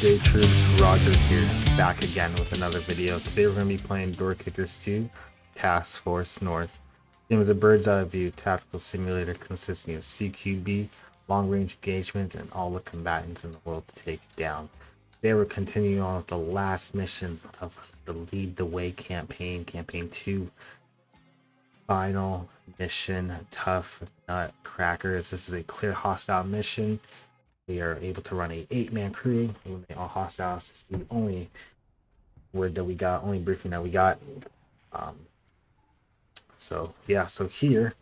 Day troops, Roger here, back again with another video. Today we're going to be playing Door Kickers 2, Task Force North. The game is a bird's eye view tactical simulator consisting of CQB, long range engagement, and all the combatants in the world to take down. Today we're continuing on with the last mission of the Lead the Way campaign, Campaign 2. Final mission, Tough Nut Crackers. This is a clear hostile mission. We are able to run a 8-man crew, eliminate all hostiles. It's the only word that we got, only briefing that we got. So here,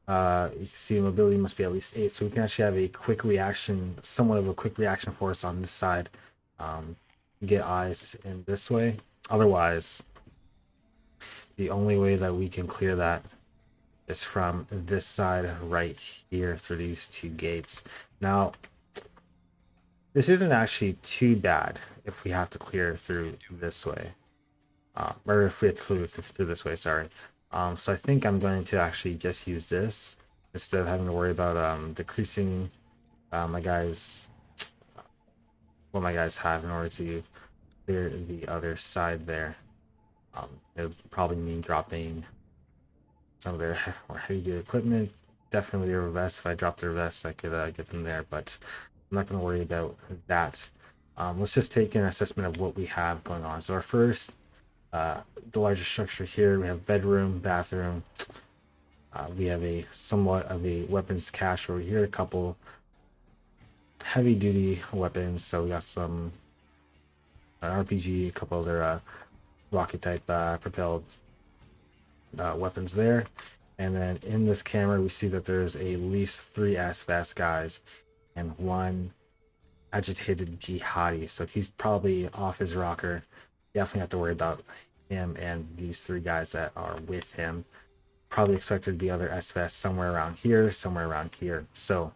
you can see mobility must be at least 8, so we can actually have a quick reaction, somewhat of a quick reaction force on this side. Get eyes in this way. Otherwise, the only way that we can clear that is from this side right here through these two gates. Now, this isn't actually too bad if we have to clear through this way. Or if we have to clear through this way, sorry. So I think I'm going to actually just use this instead of having to worry about decreasing my guys, what my guys have in order to clear the other side there. It would probably mean dropping some of their more heavy duty equipment. Definitely their vest. If I drop their vest, I could get them there, but I'm not going to worry about that. Let's just take an assessment of what we have going on. So our first, the largest structure here, we have bedroom, bathroom. We have a somewhat of a weapons cache over here, a couple heavy duty weapons. So we got some RPG, a couple other rocket type propelled weapons there. And then in this camera, we see that there's at least 3 fast guys and 1 agitated jihadi. So he's probably off his rocker. Definitely have to worry about him and these 3 guys that are with him. Probably expected to be other SFS somewhere around here, somewhere around here. So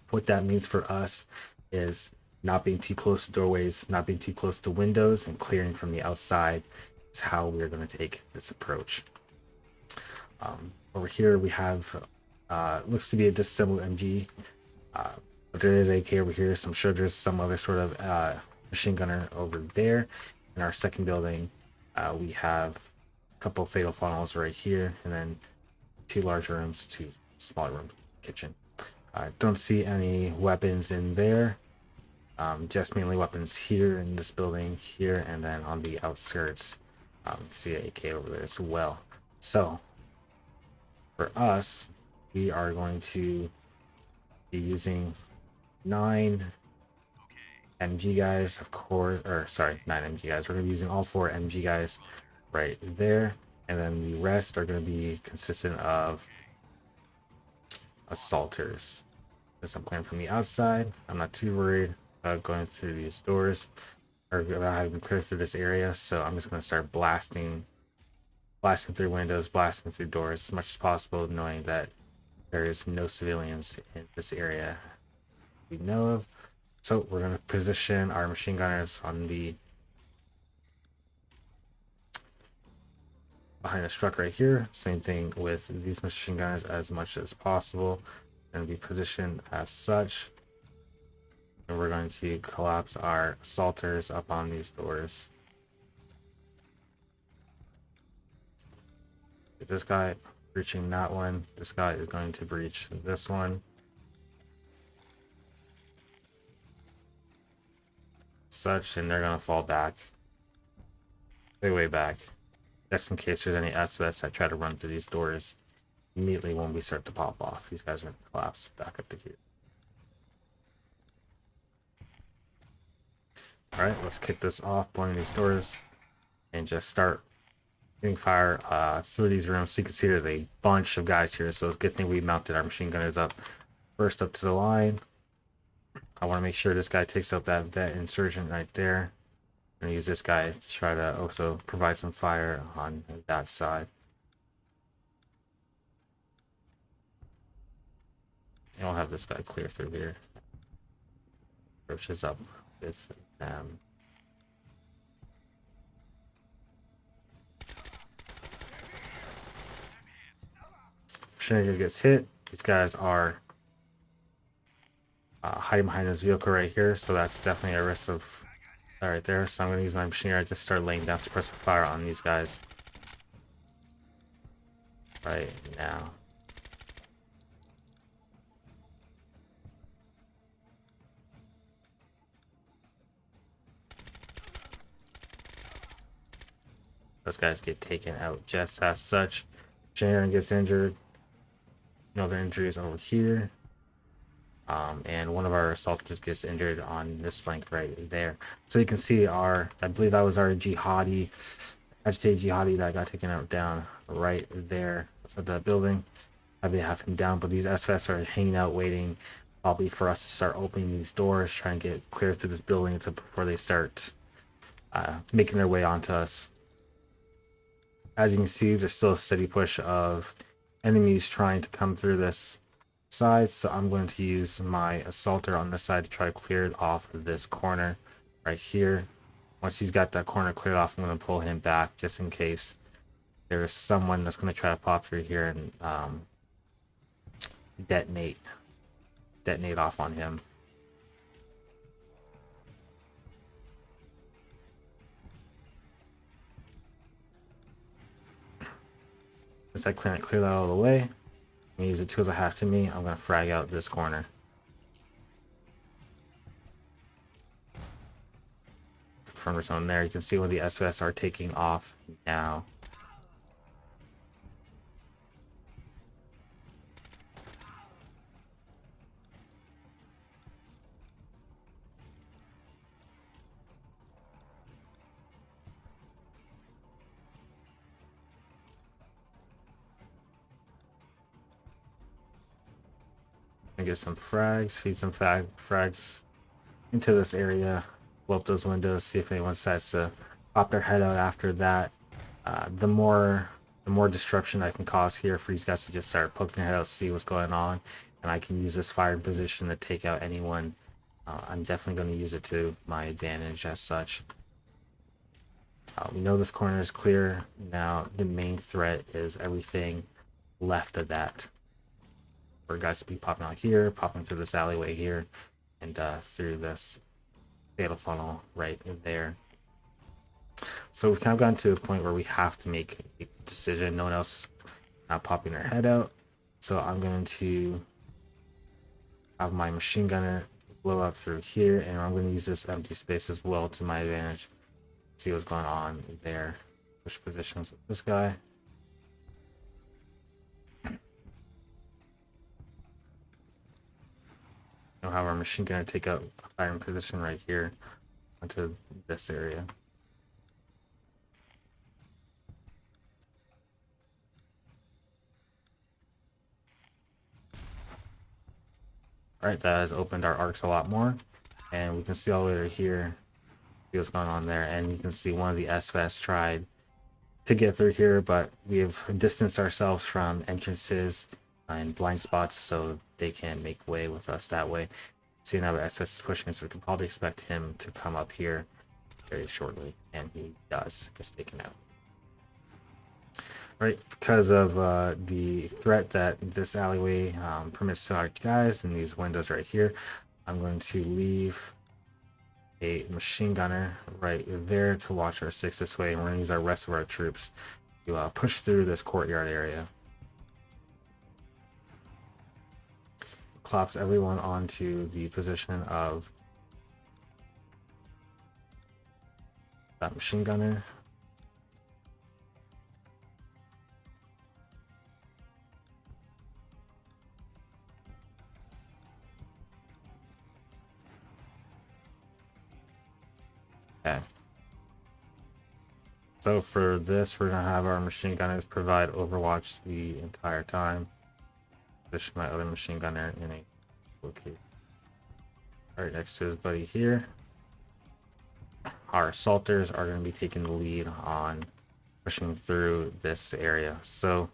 what that means for us is not being too close to doorways, not being too close to windows, and clearing from the outside is how we're going to take this approach. Over here we have looks to be a disassembled MG, but there is AK over here, so I'm sure there's some other sort of machine gunner over there. In our second building, we have a couple of fatal funnels right here, and then 2 large rooms, 2 smaller rooms, kitchen. Don't see any weapons in there, just mainly weapons here in this building here, and then on the outskirts you can see an AK over there as well. So for us, we are going to be using 9 MG guys, of course, or sorry, 9 MG guys. We're going to be using all 4 MG guys right there, and then the rest are going to be consistent of assaulters. As I'm playing from the outside, I'm not too worried about going through these doors or about having to clear through this area, so I'm just going to start blasting through windows, blasting through doors as much as possible, knowing that there is no civilians in this area we know of. So we're going to position our machine gunners on the behind this truck right here. Same thing with these machine gunners as much as possible. Going to be positioned as such, and we're going to collapse our assaulters up on these doors. This guy breaching that one, this guy is going to breach this one. Such, and they're going to fall back, way back, just in case there's any SOS that try to run through these doors. Immediately when we start to pop off, these guys are going to collapse back up to here. Alright, let's kick this off, blowing these doors, and just start getting fire through these rooms. So you can see there's a bunch of guys here, so it's a good thing we mounted our machine gunners up first up to the line. I want to make sure this guy takes out that vet insurgent right there. I'm going to use this guy to try to also provide some fire on that side. And I'll have this guy clear through here. Approaches up with them. Shenanigan gets hit. These guys are hiding behind this vehicle right here, so that's definitely a risk of right there. So I'm going to use my machine gun to just start laying down suppressive fire on these guys right now. Those guys get taken out just as such. Sharon gets injured. Another injury is over here. And one of our assaulters gets injured on this flank right there. So you can see our, I believe that was our jihadi, agitated jihadi that got taken out down right there. So the building, I may have him down, but these SFS are hanging out waiting probably for us to start opening these doors, trying to get clear through this building before they start making their way onto us. As you can see, there's still a steady push of enemies trying to come through this side, so I'm going to use my assaulter on this side to try to clear it off of this corner right here. Once he's got that corner cleared off, I'm going to pull him back just in case there's someone that's going to try to pop through here and detonate off on him. Once I clear that out of the way, I'm going to use the tools I have to me. I'm going to frag out this corner. Confirmer zone there. You can see when the SOS are taking off now. Get some frags, feed some frags into this area, blow up those windows, see if anyone decides to pop their head out after that. The more disruption I can cause here for these guys to just start poking their head out, see what's going on, and I can use this firing position to take out anyone. I'm definitely going to use it to my advantage as such. We know this corner is clear. Now the main threat is everything left of that. For guys to be popping out here, popping through this alleyway here, and through this fatal funnel right there. So we've kind of gotten to a point where we have to make a decision. No one else is not popping their head out. So I'm going to have my machine gunner blow up through here, and I'm going to use this empty space as well to my advantage. See what's going on there. Push positions with this guy. We'll have our machine gunner take up a firing position right here onto this area. Alright, that has opened our arcs a lot more, and we can see all the way right here, see what's going on there, and you can see one of the SFS tried to get through here, but we have distanced ourselves from entrances and blind spots so they can't make way with us that way. See, now the SS is pushing, so we can probably expect him to come up here very shortly, and he does, gets taken out. Right, because of the threat that this alleyway permits to our guys and these windows right here, I'm going to leave a machine gunner right there to watch our six this way, and we're going to use our rest of our troops to push through this courtyard area. Claps everyone onto the position of that machine gunner. Okay. So for this, we're gonna have our machine gunners provide overwatch the entire time. Position my other machine gunner in a location right next to his buddy here. Our assaulters are going to be taking the lead on pushing through this area. So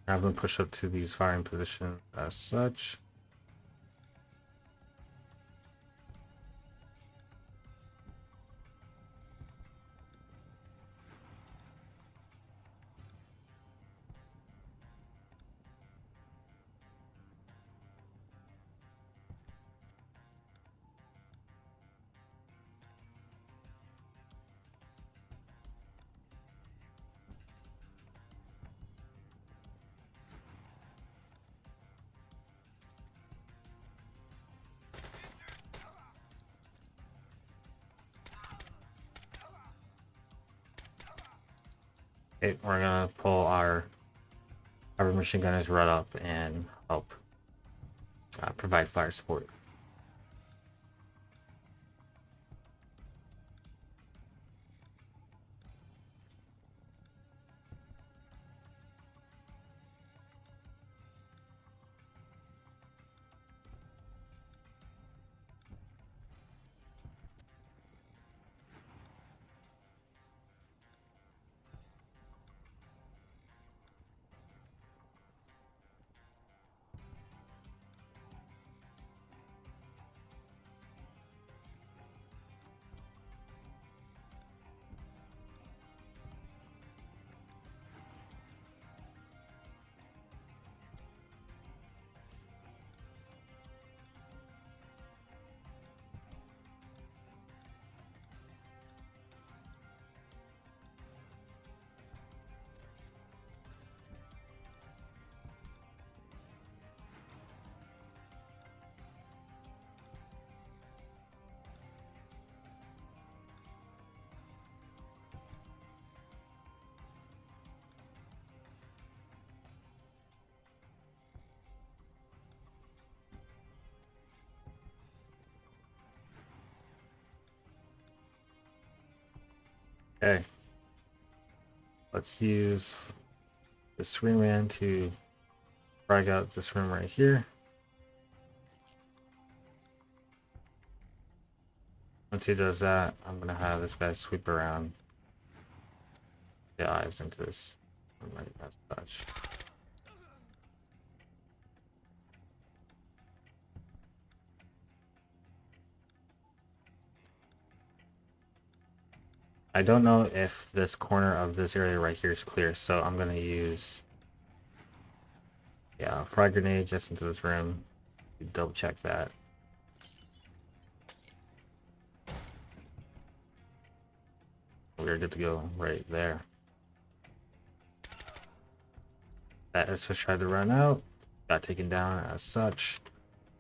have them push up to these firing positions as such. Okay, we're gonna pull our machine gunners right up and help provide fire support. Okay, let's use the swingman to frag out this room right here. Once he does that, I'm gonna have this guy sweep around the eyes into this room right as such. I don't know if this corner of this area right here is clear, so I'm gonna use frag grenade just into this room. Double check that. We're good to go right there. That SS tried to run out, got taken down as such.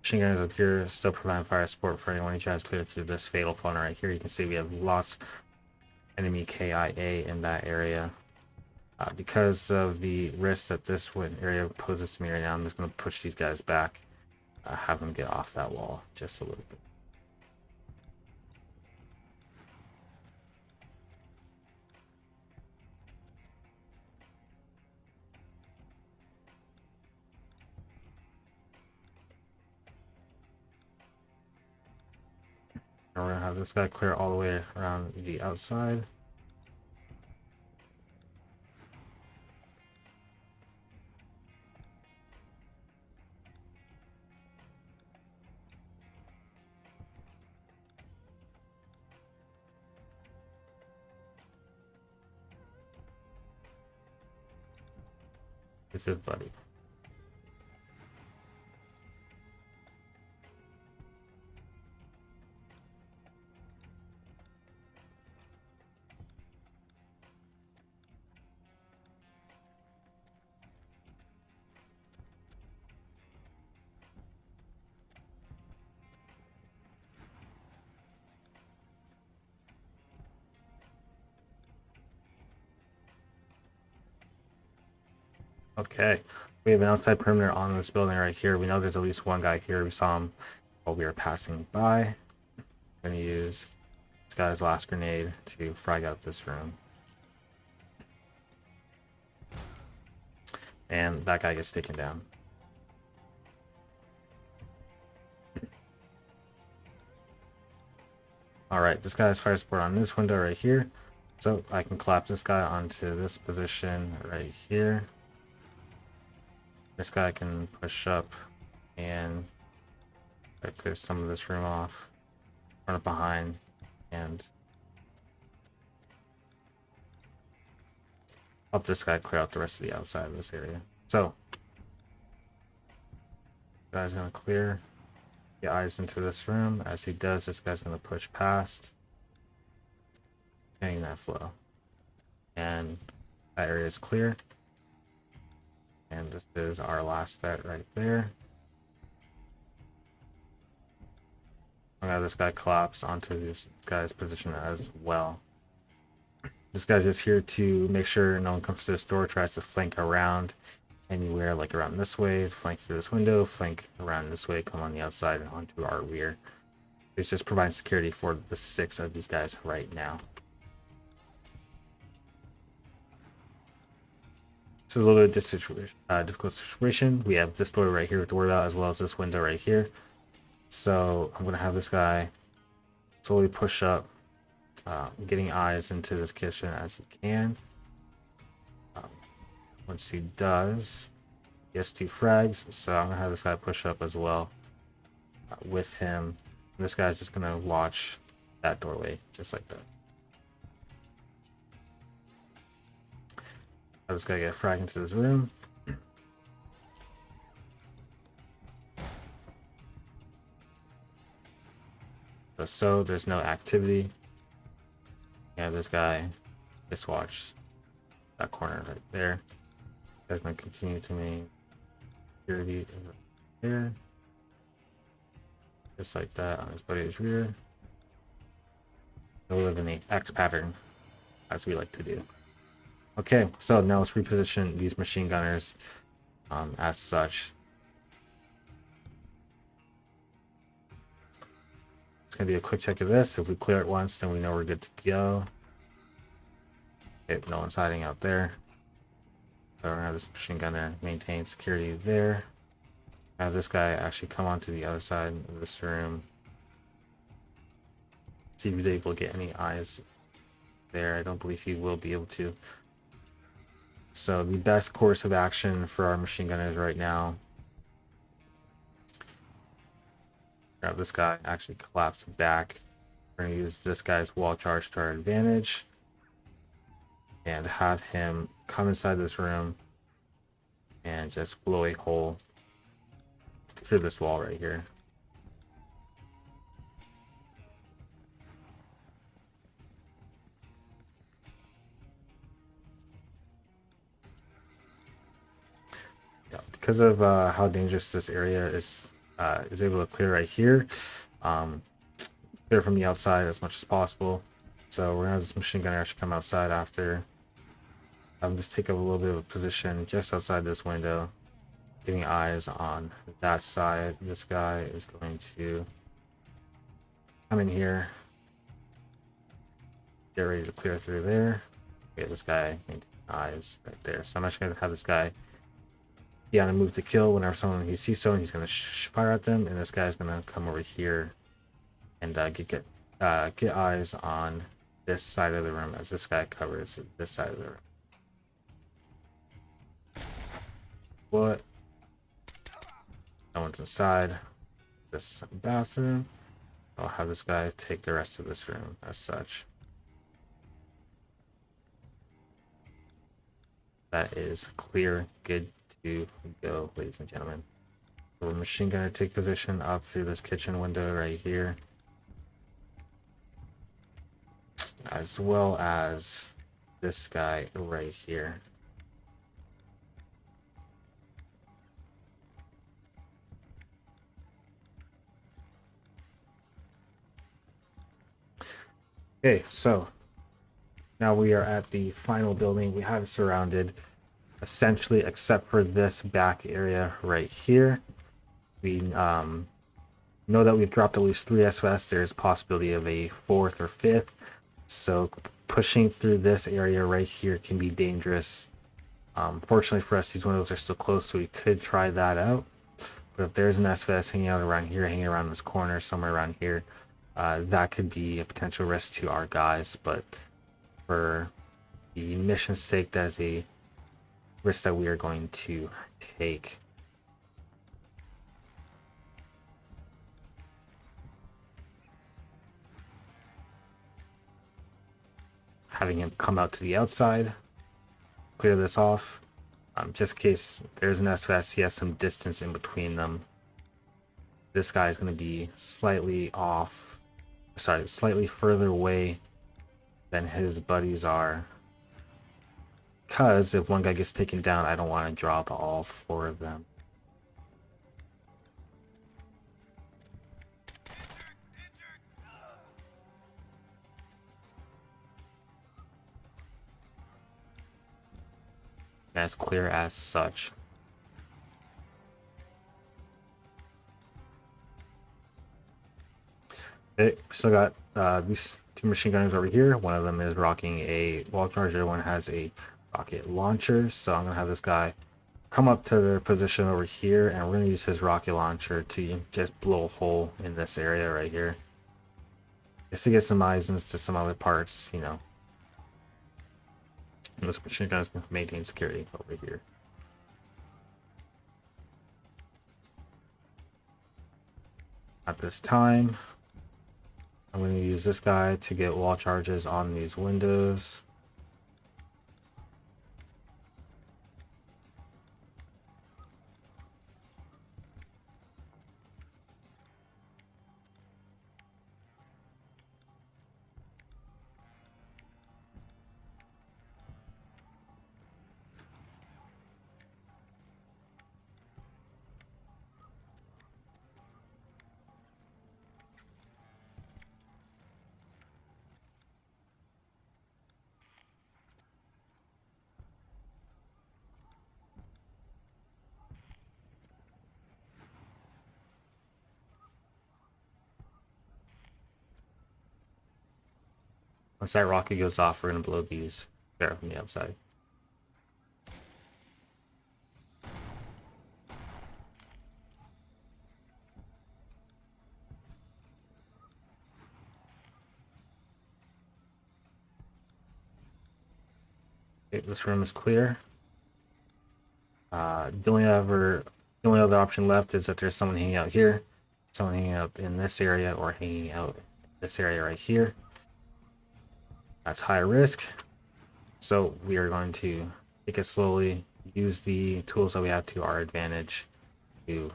Machine gunners up here still providing fire support for anyone who tries to clear through this fatal funnel right here. You can see we have lots enemy KIA in that area. Because of the risk that this area poses to me right now, I'm just going to push these guys back, have them get off that wall just a little bit. And we're going to have this guy clear all the way around the outside. It's his buddy. Okay, we have an outside perimeter on this building right here. We know there's at least one guy here. We saw him while we were passing by. I'm going to use this guy's last grenade to frag out this room. And that guy gets taken down. Alright, this guy has fire support on this window right here. So I can collapse this guy onto this position right here. This guy can push up and clear some of this room off, run up behind, and help this guy clear out the rest of the outside of this area. So, guy's gonna clear the eyes into this room. As he does, this guy's gonna push past, getting that flow. And that area is clear. And this is our last set right there. I'm gonna have this guy collapse onto this guy's position as well. This guy's just here to make sure no one comes to this door, tries to flank around anywhere, like around this way, flank through this window, flank around this way, come on the outside and onto our rear. It's just providing security for the 6 of these guys right now. This is a little bit difficult situation. We have this door right here to worry about, as well as this window right here. So I'm gonna have this guy slowly push up, getting eyes into this kitchen as he can. Once he does, he has 2 frags, so I'm gonna have this guy push up as well with him. And this guy's just gonna watch that doorway, just like that. Have this guy get a frag into this room. So there's no activity. Yeah, this guy just watched that corner right there. Guy's gonna continue to maintain security here, just like that on his buddy's rear. He'll live in the X pattern, as we like to do. Okay, so now let's reposition these machine gunners as such. It's gonna be a quick check of this. If we clear it once, then we know we're good to go. Okay, no one's hiding out there. So we're gonna have this machine gunner maintain security there. Have this guy actually come onto the other side of this room. See if he's able to get any eyes there. I don't believe he will be able to. So the best course of action for our machine gunners right now. Grab this guy, actually collapse back. We're gonna use this guy's wall charge to our advantage. And have him come inside this room and just blow a hole through this wall right here. Yeah, because of how dangerous this area is able to clear right here, clear from the outside as much as possible. So we're gonna have this machine gunner actually come outside after. Just take up a little bit of a position just outside this window, getting eyes on that side. This guy is going to come in here, get ready to clear through there. Okay, this guy maintain eyes right there. So I'm actually gonna have this guy be on a move to kill whenever he sees someone. He's gonna fire at them, and this guy's gonna come over here and get eyes on this side of the room as this guy covers this side of the room. What? No one's inside this bathroom. I'll have this guy take the rest of this room as such. That is clear, good to go, ladies and gentlemen. So we're machine gunner take position up through this kitchen window right here, as well as this guy right here. Okay, so now we are at the final building. We have it surrounded essentially, except for this back area right here. We know that we've dropped at least 3 SOS. There's a possibility of a 4th or 5th. So pushing through this area right here can be dangerous. Fortunately for us, these windows are still closed, so we could try that out. But if there's an SOS hanging out around here, hanging around this corner, somewhere around here, that could be a potential risk to our guys. But for the mission's sake, that's a risk that we are going to take. Having him come out to the outside, clear this off, just in case there's an SOS, he has some distance in between them. This guy is going to be slightly further away than his buddies are. Because if one guy gets taken down, I don't want to drop all 4 of them. That's clear as such. Okay, still got these two machine gunners over here. One of them is rocking a wall charger, one has a rocket launcher. So I'm gonna have this guy come up to their position over here, and we're gonna use his rocket launcher to just blow a hole in this area right here. Just to get some eyes into some other parts, you know. And this machine gun is gonna maintain security over here. At this time, I'm going to use this guy to get wall charges on these windows. Once that rocket goes off, we're going to blow these there from the outside. Okay, this room is clear. The only other option left is that there's someone hanging out here, someone hanging out in this area, or hanging out in this area right here. That's high risk. So we are going to take it slowly, use the tools that we have to our advantage to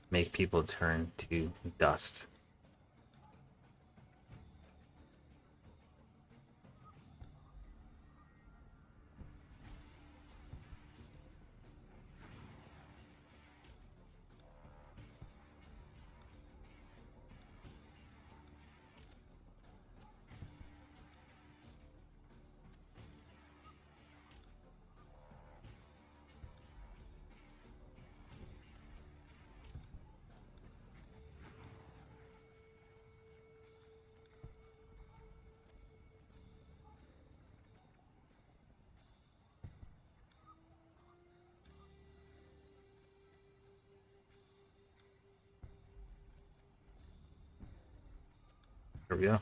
make people turn to dust. Here we go.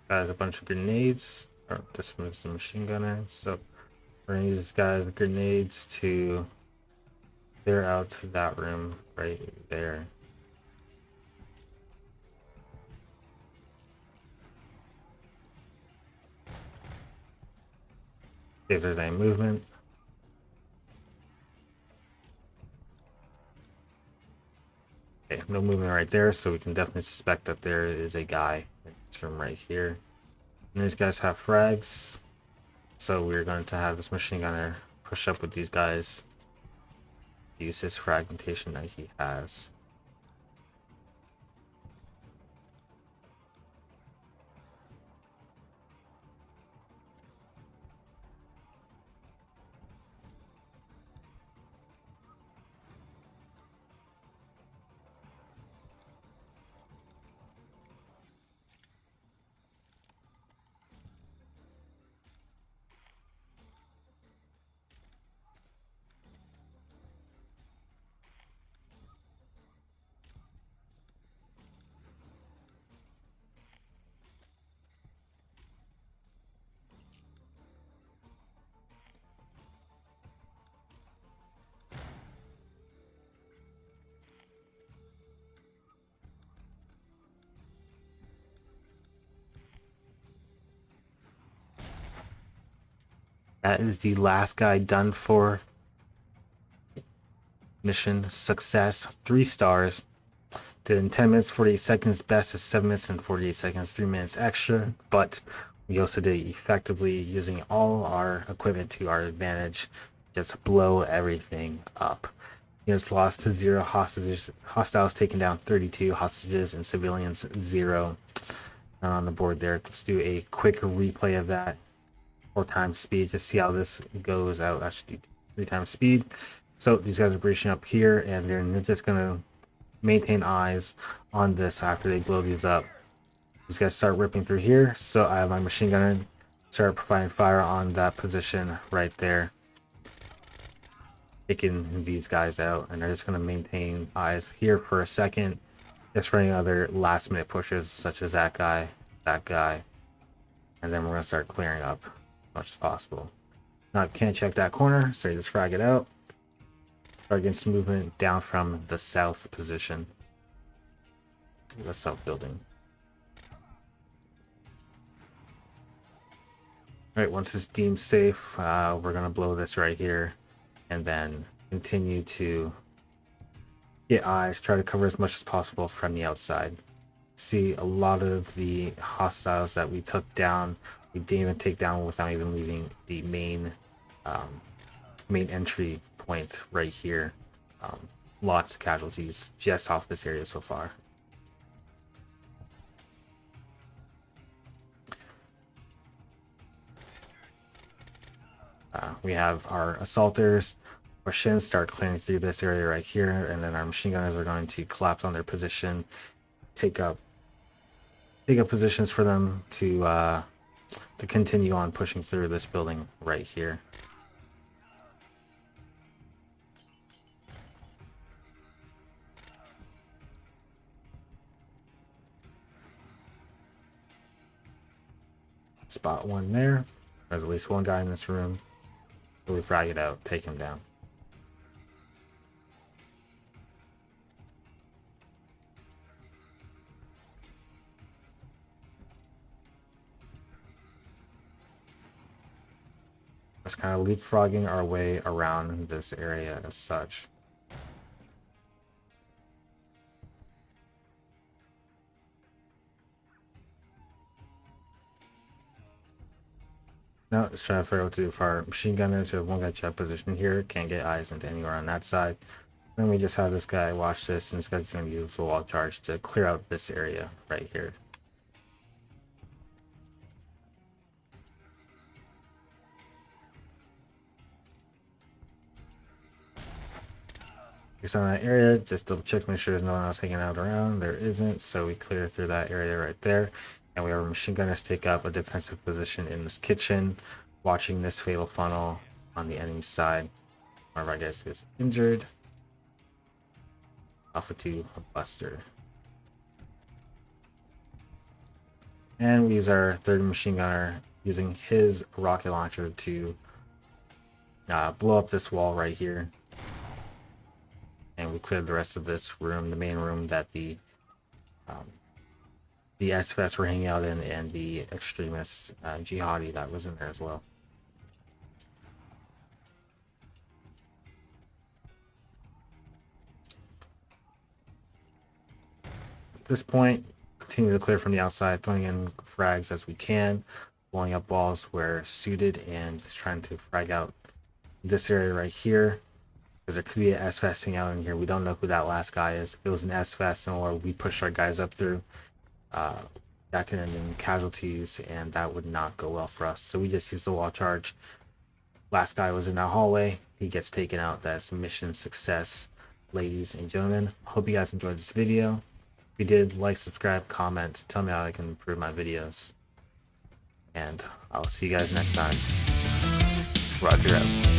Got a bunch of grenades. Or this one is the machine gunner. So we're gonna use this guy's grenades to clear out to that room right there. See if there's any movement. Okay, no movement right there, so we can definitely suspect that there is a guy in this room right here. And these guys have frags, so we're going to have this machine gunner push up with these guys, use his fragmentation that he has. That is the last guy done for. Mission success, 3 stars. Did in 10 minutes 48 seconds. Best is 7 minutes and 48 seconds, 3 minutes extra. But we also did it effectively using all our equipment to our advantage. Just blow everything up. Units lost to 0 hostages. Hostiles taken down 32 hostages, and civilians 0. on the board there. Let's do a quick replay of that 4 times speed to see how this goes out. I should do 3 times speed. So these guys are breaching up here, and they're just gonna maintain eyes on this after they blow these up. These guys start ripping through here, so I have my machine gunner start providing fire on that position right there, taking these guys out, and they're just going to maintain eyes here for a second, just for any other last minute pushes such as that guy, and then we're going to start clearing up as much as possible. Now can't check that corner, so you just frag it out. Start getting some movement down from the south position, the south building. Alright, once it's deemed safe, we're going to blow this right here, and then continue to get eyes, try to cover as much as possible from the outside. See a lot of the hostiles that we took down, we didn't even take down without even leaving the main entry point right here. Lots of casualties just off this area so far. We have our assaulters or shins start clearing through this area right here, and then our machine gunners are going to collapse on their position, take up positions for them to continue on pushing through this building right here. Spot one there. There's at least one guy in this room. Really frag it out, take him down. Just kind of leapfrogging our way around this area as such. Now let's try to figure out what to do for our machine gunners. We have one guy check position here, can't get eyes into anywhere on that side. Then we just have this guy watch this, and this guy's going to use the wall charge to clear out this area right here. Based on that area, just double check, make sure there's no one else hanging out around. There isn't, so we clear through that area right there. And we have our machine gunners take up a defensive position in this kitchen, watching this fatal funnel on the enemy side. One of our guys gets injured. Alpha 2, a buster. And we use our third machine gunner using his rocket launcher to blow up this wall right here. And we cleared the rest of this room, the main room that the SFS were hanging out in, and the extremist jihadi that was in there as well. At this point, continue to clear from the outside, throwing in frags as we can, blowing up walls where suited, and just trying to frag out this area right here, because there could be an SFS hanging out in here. We don't know who that last guy is. If it was an SFS or we pushed our guys up through, that could end in casualties, and that would not go well for us. So we just used the wall charge. Last guy was in that hallway. He gets taken out. That's mission success, ladies and gentlemen. Hope you guys enjoyed this video. If you did, like, subscribe, comment, tell me how I can improve my videos. And I'll see you guys next time. Roger out.